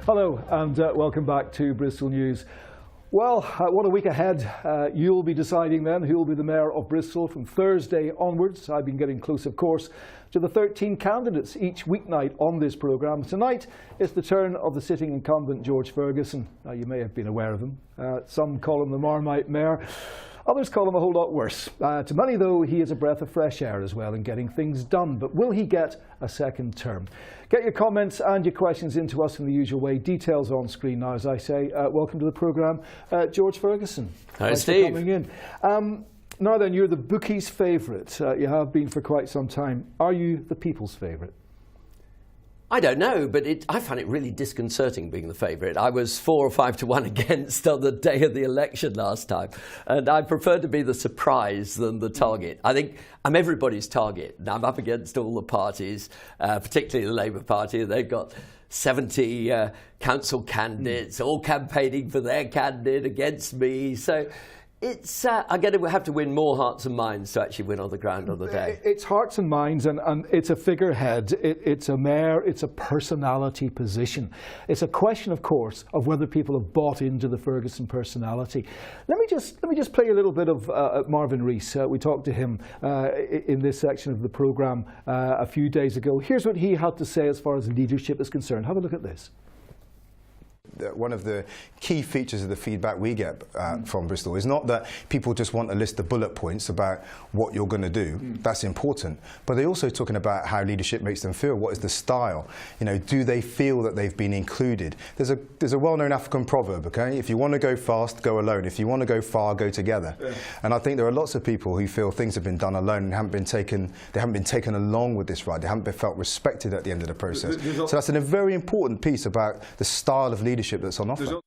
Hello and welcome back to Bristol News. Well, what a week ahead. You'll be deciding then who will be the Mayor of Bristol from Thursday onwards. I've been getting close, of course, to the 13 candidates each weeknight on this programme. Tonight is the turn of the sitting incumbent George Ferguson. Now, you may have been aware of him. Some call him the Marmite Mayor. Others call him a whole lot worse. To many, though, he is a breath of fresh air as well in getting things done. But will he get a second term? Get your comments and your questions into us in the usual way. Details on screen now, as I say. Welcome to the programme, George Ferguson. Hi, Steve. For coming in. Now then, you're the bookies' favourite. You have been for quite some time. Are you the people's favourite? I don't know, but I found it really disconcerting being the favourite. I was 4 or 5 to 1 against on the day of the election last time, and I prefer to be the surprise than the target. I think I'm everybody's target, and I'm up against all the parties, particularly the Labour Party. They've got 70 council candidates, all campaigning for their candidate against me. So it's I'm going to have to win more hearts and minds to actually win on the ground on the day. It's hearts and minds, and it's a figurehead. It's a mayor. It's a personality position. It's a question, of course, of whether people have bought into the Ferguson personality. Let me just play a little bit of Marvin Rees. We talked to him in this section of the programme a few days ago. Here's what he had to say as far as leadership is concerned. Have a look at this. One of the key features of the feedback we get from Bristol is not that people just want a list of bullet points about what you're going to do. That's important. But they're also talking about how leadership makes them feel. What is the style? You know, do they feel that they've been included? There's a well-known African proverb, okay? If you want to go fast, go alone. If you want to go far, go together. Yeah. And I think there are lots of people who feel things have been done alone and haven't been taken along with this ride. They haven't been felt respected at the end of the process. So that's a very important piece about the style of leadership that's on offer.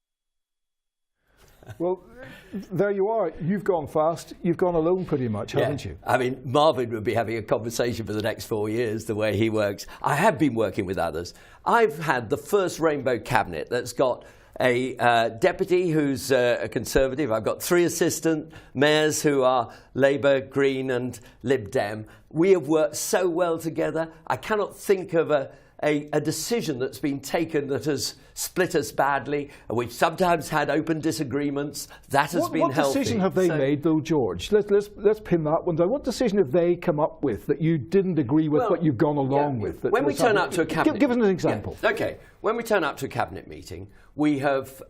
Well, there you are. You've gone fast. You've gone alone pretty much, haven't you? I mean, Marvin would be having a conversation for the next 4 years, the way he works. I have been working with others. I've had the first Rainbow Cabinet that's got a deputy who's a Conservative. I've got 3 assistant mayors who are Labour, Green and Lib Dem. We have worked so well together. I cannot think of a decision that's been taken that has split us badly. We've sometimes had open disagreements. That has been healthy. What decision have they made, though, George? Let's pin that one down. What decision have they come up with that you didn't agree with, but you've gone along with? When we turn up to a cabinet, give us an example. Yeah, okay. When we turn up to a cabinet meeting, we have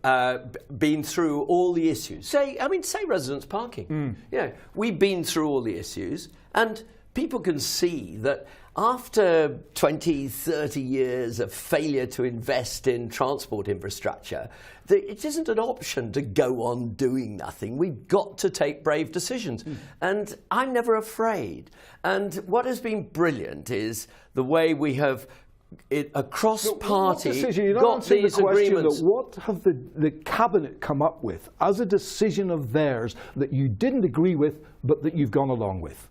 been through all the issues. Say residents' parking. Yeah, we've been through all the issues, and people can see that after 20, 30 years of failure to invest in transport infrastructure, it isn't an option to go on doing nothing. We've got to take brave decisions. And I'm never afraid. And what has been brilliant is the way we have across party got these agreements. What have the Cabinet come up with as a decision of theirs that you didn't agree with but that you've gone along with?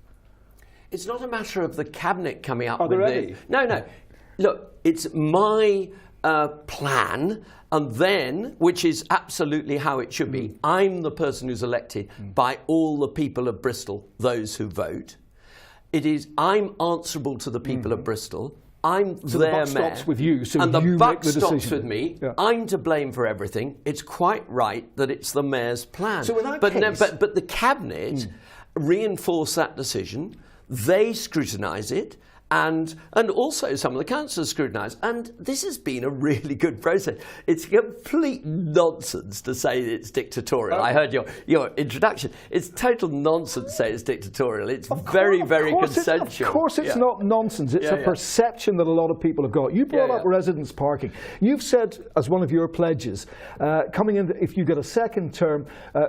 It's not a matter of the Cabinet coming up with it. No. Look, it's my plan, and then, which is absolutely how it should be, I'm the person who's elected by all the people of Bristol, those who vote. I'm answerable to the people of Bristol. I'm their mayor. So the buck stops with you, so and the you buck make the decision. stops with me. Yeah. I'm to blame for everything. It's quite right that it's the mayor's plan. So in that case, but the Cabinet reinforce that decision. They scrutinise it, and also some of the councillors scrutinise. And this has been a really good process. It's complete nonsense to say it's dictatorial. I heard your introduction. It's total nonsense to say it's dictatorial. It's very consensual. Of course it's not nonsense. It's a perception that a lot of people have got. You brought up residents' parking. You've said, as one of your pledges, coming in, if you get a second term,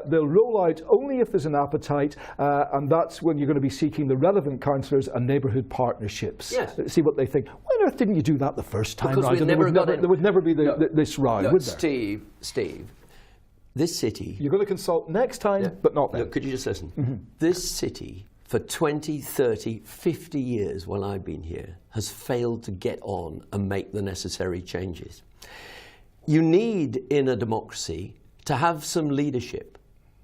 they'll roll out only if there's an appetite, and that's when you're going to be seeking the relevant councillors and neighbourhood partnerships. Yes. See what they think. Why on earth didn't you do that the first time because round? There would never be this row, would there? Steve, this city... You're going to consult next time, but not then. Look, could you just listen? This city, for 20, 30, 50 years while I've been here, has failed to get on and make the necessary changes. You need, in a democracy, to have some leadership.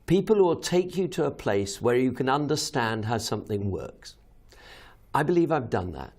People who will take you to a place where you can understand how something works. I believe I've done that.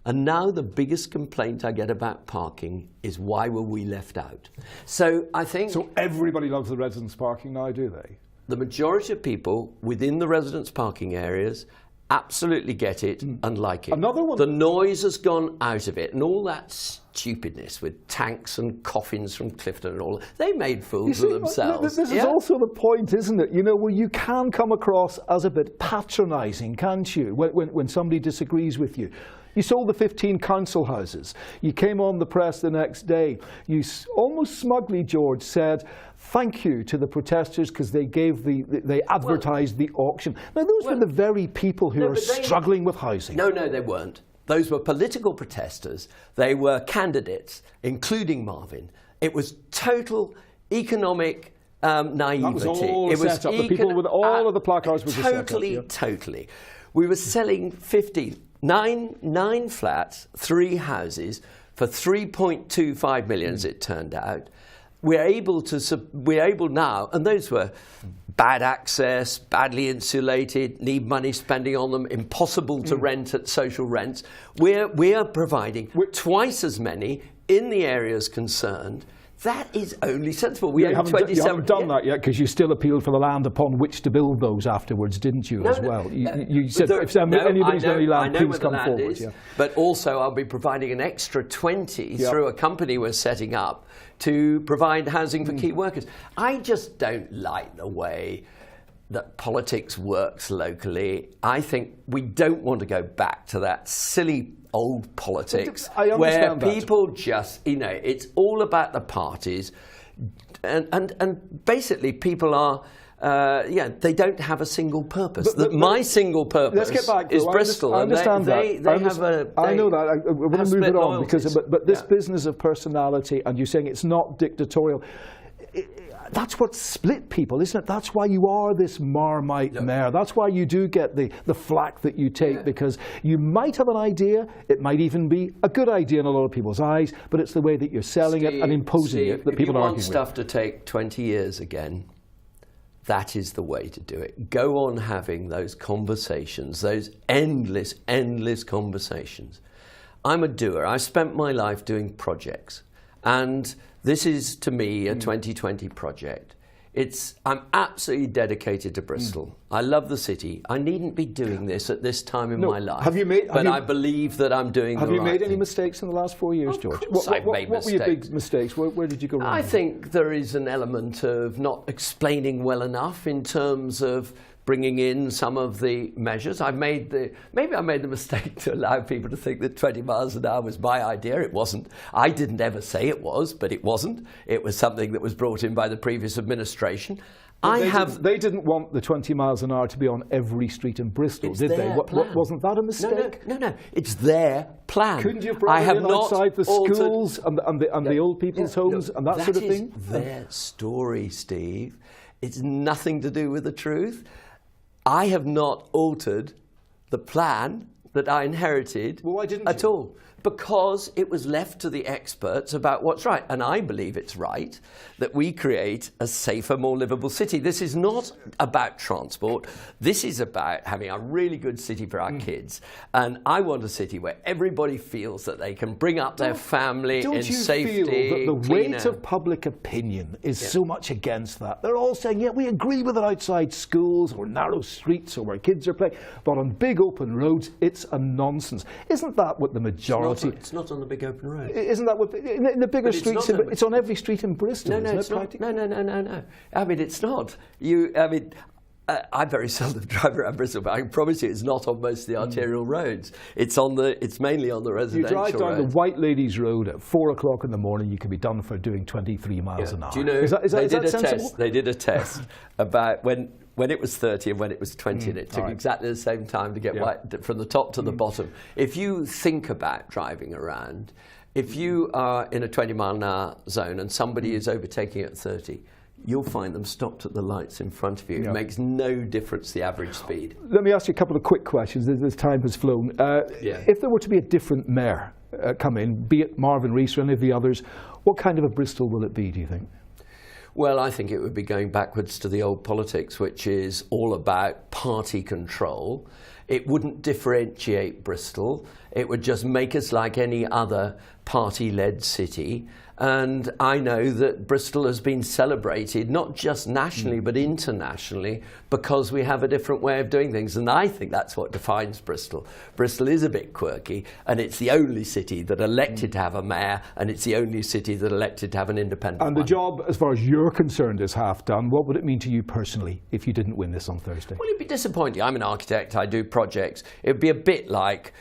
And now the biggest complaint I get about parking is, why were we left out? So I think... So everybody loves the residence parking now, do they? The majority of people within the residence parking areas absolutely get it and like it. Another one. The noise has gone out of it, and all that stupidness with tanks and coffins from Clifton and all. They made fools of themselves. This is also the point, isn't it? You know, where you can come across as a bit patronising, can't you? When somebody disagrees with you. You sold the 15 council houses. You came on the press the next day. You almost smugly, George, said thank you to the protesters because they advertised the auction. Now, those were the very people who are struggling with housing. No, they weren't. Those were political protesters. They were candidates, including Marvin. It was total economic naivety. That was all it was set up. The people with all of the placards were totally, set up. Totally. We were selling 9 flats, 3 houses for 3.25 million, as it turned out. We're able now, and those were bad access, badly insulated, need money spending on them, impossible to rent at social rents. We are providing twice as many in the areas concerned. That is only sensible. You haven't done that yet, because you still appealed for the land upon which to build those afterwards, didn't you, as well? You said, if anybody's got any land, please come forward. Yeah. But also, I'll be providing an extra 20 through a company we're setting up to provide housing for key workers. I just don't like the way that politics works locally. I think we don't want to go back to that silly old politics where people just, it's all about the parties, and basically people are, they don't have a single purpose. My single purpose is Bristol. I understand that. I know that. I want to move it on because, but this business of personality, and you're saying it's not dictatorial. That's what split people, isn't it? That's why you are this Marmite mayor. That's why you do get the flack that you take, because you might have an idea, it might even be a good idea in a lot of people's eyes, but it's the way that you're selling it and imposing it that people are arguing with. If you want stuff to take 20 years again, that is the way to do it. Go on having those conversations, those endless, endless conversations. I'm a doer. I spent my life doing projects, and this is, to me, a 2020 project. I'm absolutely dedicated to Bristol. I love the city. I needn't be doing this at this time in my life. I believe that I'm doing the right thing. Have you made any mistakes in the last 4 years, George? Of course I've made mistakes. What were your big mistakes? Where did you go wrong? I think there is an element of not explaining well enough in terms of bringing in some of the measures. Maybe I made the mistake to allow people to think that 20 miles an hour was my idea. It wasn't. I didn't ever say it was, but it wasn't. It was something that was brought in by the previous administration. They didn't want the 20 miles an hour to be on every street in Bristol, did they? Wasn't that a mistake? No. It's their plan. Couldn't you have brought it in outside the schools and the old people's homes and that sort of thing? That is their story, Steve. It's nothing to do with the truth. I have not altered the plan that I inherited at all, because it was left to the experts about what's right. And I believe it's right that we create a safer, more livable city. This is not about transport. This is about having a really good city for our kids. And I want a city where everybody feels that they can bring up their family in safety. Don't you feel that the weight of public opinion is so much against that? They're all saying, yeah, we agree with it outside schools or narrow streets or where kids are playing, but on big open roads, it's a nonsense. Isn't that what the majority... It's not on the big open road. Isn't that what in the bigger streets? It's on every street in Bristol. No, it's not. No. I mean, it's not. I very seldom drive around Bristol, but I can promise you, it's not on most of the arterial roads. It's mainly on the residential roads. You drive down the White Ladies Road at 4 o'clock in the morning, you can be done for doing 23 miles an hour. Do you know? Is that sensible? They did a test about when it was 30 and when it was 20, and it took exactly the same time to get from the top to the bottom. If you think about driving around, if you are in a 20 mile an hour zone and somebody is overtaking at 30, you'll find them stopped at the lights in front of you. It makes no difference the average speed. Let me ask you a couple of quick questions. This time has flown. If there were to be a different mayor come in, be it Marvin Rees or any of the others, what kind of a Bristol will it be, do you think? Well, I think it would be going backwards to the old politics, which is all about party control. It wouldn't differentiate Bristol. It would just make us like any other party-led city. And I know that Bristol has been celebrated, not just nationally, but internationally, because we have a different way of doing things. And I think that's what defines Bristol. Bristol is a bit quirky, and it's the only city that elected to have a mayor, and it's the only city that elected to have an independent And the job, as far as you're concerned, is half done. What would it mean to you personally if you didn't win this on Thursday? Well, it'd be disappointing. I'm an architect. I do projects. It'd be a bit like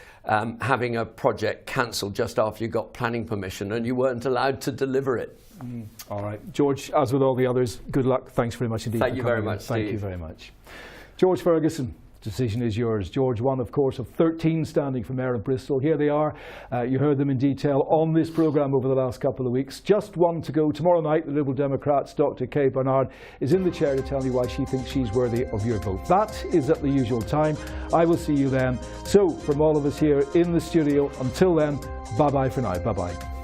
having a project cancelled just after you got planning permission and you weren't allowed to deliver it. All right. George, as with all the others, good luck. Thanks very much indeed. Thank you very much, Thank Steve. you very much. George Ferguson. Decision is yours. George, one, of course, of 13 standing for Mayor of Bristol. Here they are. You heard them in detail on this programme over the last couple of weeks. Just one to go. Tomorrow night, the Liberal Democrats' Dr. Kay Barnard is in the chair to tell you why she thinks she's worthy of your vote. That is at the usual time. I will see you then. So, from all of us here in the studio, until then, bye-bye for now. Bye-bye.